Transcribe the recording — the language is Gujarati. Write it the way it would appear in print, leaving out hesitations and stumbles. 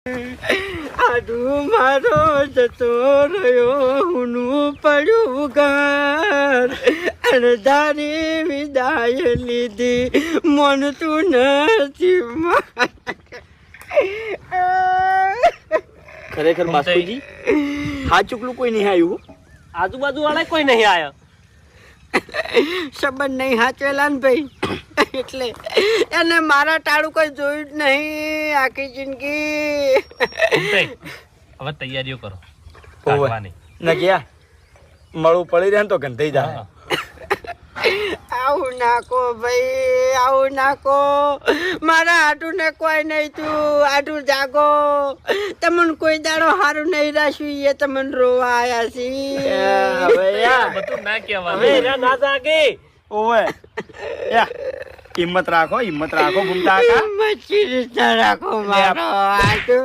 આડું મારો જતો રહ્યો હુનું પડ્યું ઘર અણધારી વિદાય લીધી મનતું નથી ખરેખર બાસ્કોજી હા ચૂકલું કોઈ નહીં આવ્યું આજુબાજુ વાળા કોઈ નહીં આયા સંબંધ નહીં હાચવેલા ને ભાઈ એટલે એને મારા ટાળું કોઈ જોયું જ નહીં આખી જિંદગી હવે તૈયારીઓ કરો ના ગયા મળવું પડી રહે ને તો ગંધાઈ જાય આવું નાખો ભાઈ આવું નાખો મારા આટું ને કોઈ નહીં તું આટું જાગો તમને કોઈ દાડો સારું નહીં રાખ્યું એ તમને રોવા આયા છી બધું ના કહેવાનું ના જાગે ઓવે હિંમત રાખો ઘૂમતા મચ્છી રીતના રાખો મારો આટું